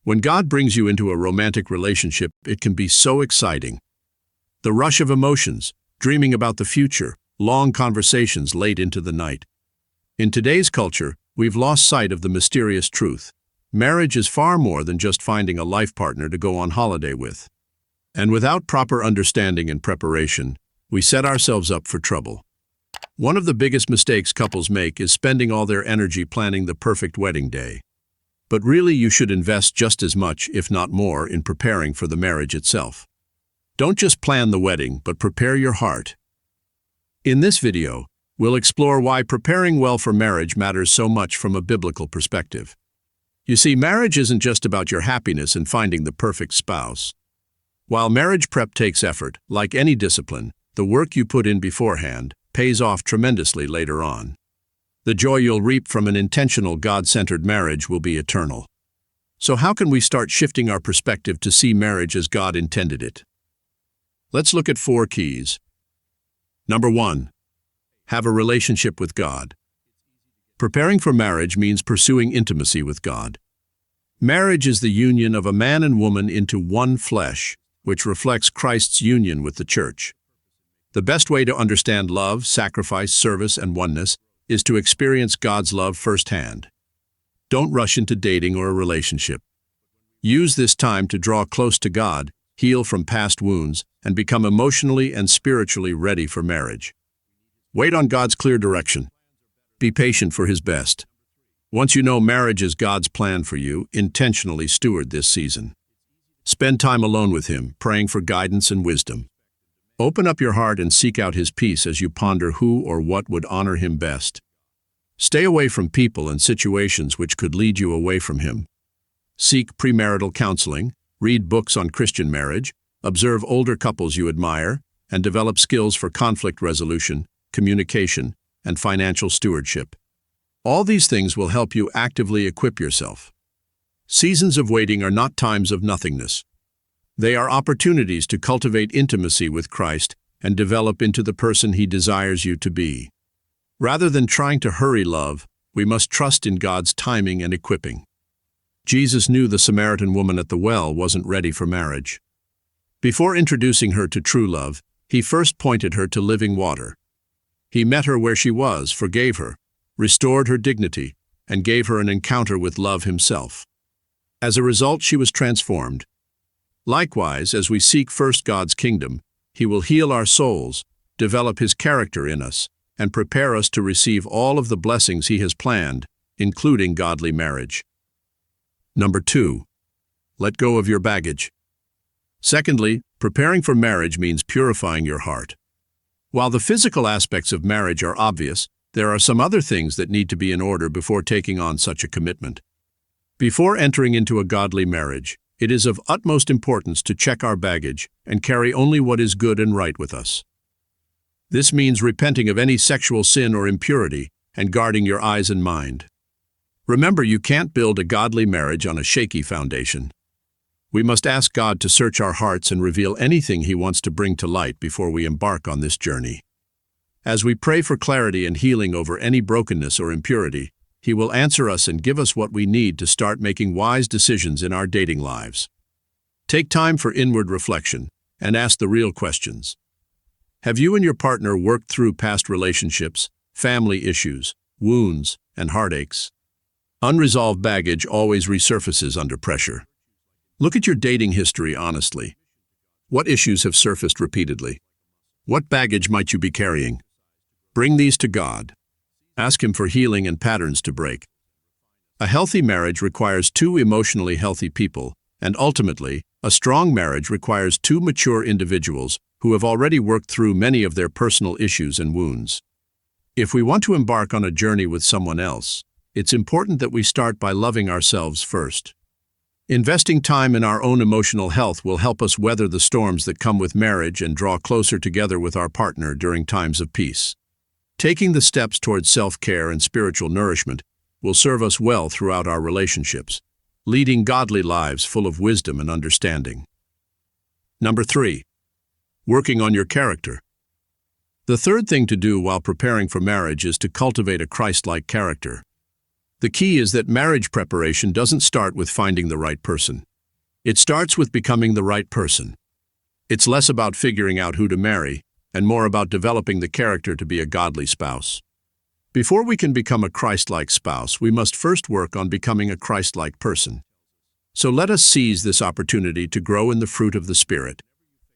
When God brings you into a romantic relationship, it can be so exciting. The rush of emotions, dreaming about the future, long conversations late into the night. In today's culture, we've lost sight of the mysterious truth. Marriage is far more than just finding a life partner to go on holiday with. And without proper understanding and preparation, we set ourselves up for trouble. One of the biggest mistakes couples make is spending all their energy planning the perfect wedding day. But really, you should invest just as much, if not more, in preparing for the marriage itself. Don't just plan the wedding, but prepare your heart. In this video, we'll explore why preparing well for marriage matters so much from a biblical perspective. You see, marriage isn't just about your happiness and finding the perfect spouse. While marriage prep takes effort, like any discipline, the work you put in beforehand pays off tremendously later on. The joy you'll reap from an intentional, God-centered marriage will be eternal. So how can we start shifting our perspective to see marriage as God intended it? Let's look at 4 keys. Number 1. Have a relationship with God. Preparing for marriage means pursuing intimacy with God. Marriage is the union of a man and woman into one flesh, which reflects Christ's union with the church. The best way to understand love, sacrifice, service, and oneness is to experience God's love firsthand. Don't rush into dating or a relationship. Use this time to draw close to God, heal from past wounds, and become emotionally and spiritually ready for marriage. Wait on God's clear direction. Be patient for His best. Once you know marriage is God's plan for you, intentionally steward this season. Spend time alone with Him, praying for guidance and wisdom. Open up your heart and seek out His peace as you ponder who or what would honor Him best. Stay away from people and situations which could lead you away from Him. Seek premarital counseling, read books on Christian marriage, observe older couples you admire, and develop skills for conflict resolution, communication, and financial stewardship. All these things will help you actively equip yourself. Seasons of waiting are not times of nothingness. They are opportunities to cultivate intimacy with Christ and develop into the person He desires you to be. Rather than trying to hurry love, we must trust in God's timing and equipping. Jesus knew the Samaritan woman at the well wasn't ready for marriage. Before introducing her to true love, He first pointed her to living water. He met her where she was, forgave her, restored her dignity, and gave her an encounter with love Himself. As a result, she was transformed. Likewise, as we seek first God's kingdom, He will heal our souls, develop His character in us, and prepare us to receive all of the blessings He has planned, including godly marriage. Number 2. Let go of your baggage. Secondly, preparing for marriage means purifying your heart. While the physical aspects of marriage are obvious, there are some other things that need to be in order before taking on such a commitment. Before entering into a godly marriage, it is of utmost importance to check our baggage and carry only what is good and right with us. This means repenting of any sexual sin or impurity and guarding your eyes and mind. Remember, you can't build a godly marriage on a shaky foundation. We must ask God to search our hearts and reveal anything He wants to bring to light before we embark on this journey. As we pray for clarity and healing over any brokenness or impurity, He will answer us and give us what we need to start making wise decisions in our dating lives. Take time for inward reflection and ask the real questions. Have you and your partner worked through past relationships, family issues, wounds, and heartaches? Unresolved baggage always resurfaces under pressure. Look at your dating history honestly. What issues have surfaced repeatedly? What baggage might you be carrying? Bring these to God. Ask Him for healing and patterns to break. A healthy marriage requires 2 emotionally healthy people, and ultimately, a strong marriage requires 2 mature individuals who have already worked through many of their personal issues and wounds. If we want to embark on a journey with someone else, it's important that we start by loving ourselves first. Investing time in our own emotional health will help us weather the storms that come with marriage and draw closer together with our partner during times of peace. Taking the steps towards self-care and spiritual nourishment will serve us well throughout our relationships, leading godly lives full of wisdom and understanding. Number 3. Working on your character. The third thing to do while preparing for marriage is to cultivate a Christ-like character. The key is that marriage preparation doesn't start with finding the right person. It starts with becoming the right person. It's less about figuring out who to marry, and more about developing the character to be a godly spouse. Before we can become a Christ-like spouse, we must first work on becoming a Christ-like person. So let us seize this opportunity to grow in the fruit of the Spirit: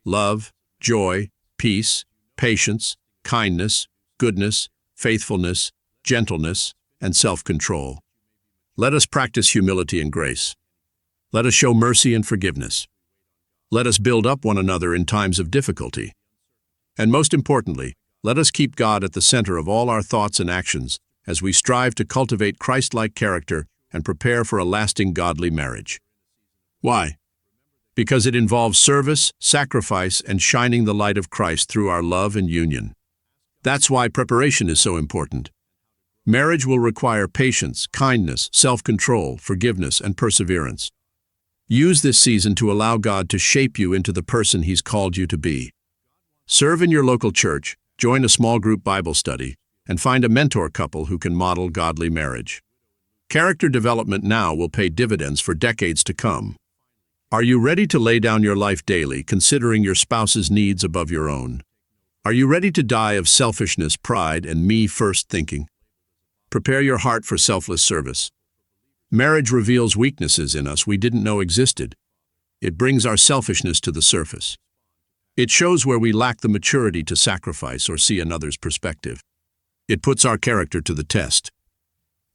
love, joy, peace, patience, kindness, goodness, faithfulness, gentleness, and self-control. Let us practice humility and grace. Let us show mercy and forgiveness. Let us build up one another in times of difficulty. And most importantly, let us keep God at the center of all our thoughts and actions as we strive to cultivate Christ-like character and prepare for a lasting godly marriage. Why? Because it involves service, sacrifice, and shining the light of Christ through our love and union. That's why preparation is so important. Marriage will require patience, kindness, self-control, forgiveness, and perseverance. Use this season to allow God to shape you into the person He's called you to be. Serve in your local church, join a small group Bible study, and find a mentor couple who can model godly marriage. Character development now will pay dividends for decades to come. Are you ready to lay down your life daily, considering your spouse's needs above your own? Are you ready to die of selfishness, pride, and me-first thinking? Prepare your heart for selfless service. Marriage reveals weaknesses in us we didn't know existed. It brings our selfishness to the surface. It shows where we lack the maturity to sacrifice or see another's perspective. It puts our character to the test.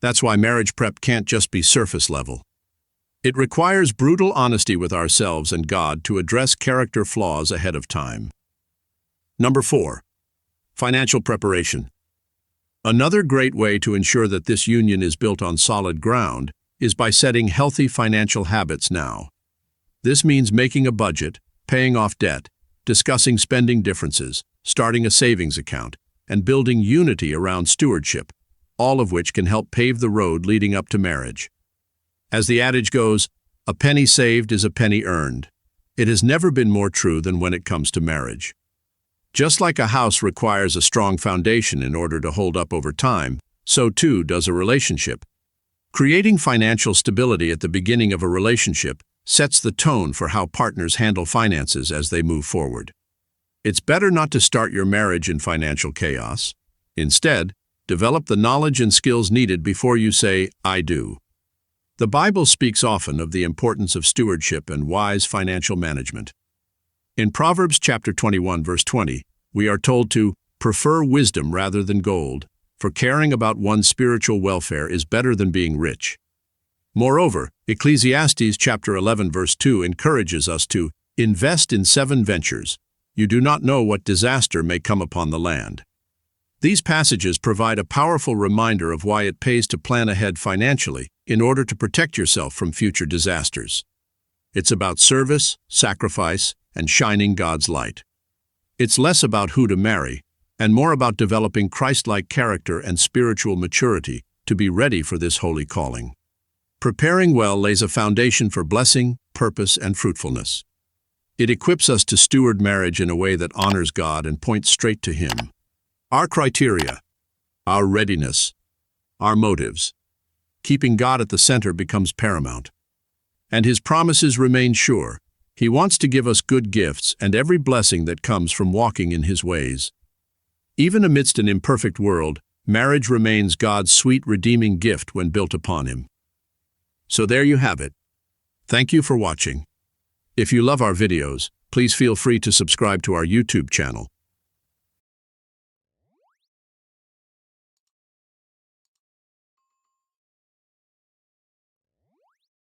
That's why marriage prep can't just be surface level. It requires brutal honesty with ourselves and God to address character flaws ahead of time. Number 4. Financial preparation. Another great way to ensure that this union is built on solid ground is by setting healthy financial habits now. This means making a budget, paying off debt, discussing spending differences, starting a savings account, and building unity around stewardship, all of which can help pave the road leading up to marriage. As the adage goes, a penny saved is a penny earned. It has never been more true than when it comes to marriage. Just like a house requires a strong foundation in order to hold up over time, so too does a relationship. Creating financial stability at the beginning of a relationship sets the tone for how partners handle finances as they move forward. It's better not to start your marriage in financial chaos. Instead, develop the knowledge and skills needed before you say, "I do." The Bible speaks often of the importance of stewardship and wise financial management. In Proverbs chapter 21, verse 20, we are told to prefer wisdom rather than gold, for caring about one's spiritual welfare is better than being rich. Moreover, Ecclesiastes chapter 11, verse 2 encourages us to invest in 7 ventures. You do not know what disaster may come upon the land. These passages provide a powerful reminder of why it pays to plan ahead financially in order to protect yourself from future disasters. It's about service, sacrifice, and shining God's light. It's less about who to marry, and more about developing Christ-like character and spiritual maturity to be ready for this holy calling. Preparing well lays a foundation for blessing, purpose, and fruitfulness. It equips us to steward marriage in a way that honors God and points straight to Him. Our criteria, our readiness, our motives. Keeping God at the center becomes paramount. And His promises remain sure. He wants to give us good gifts and every blessing that comes from walking in His ways. Even amidst an imperfect world, marriage remains God's sweet redeeming gift when built upon Him. So there you have it. Thank you for watching. If you love our videos, please feel free to subscribe to our YouTube channel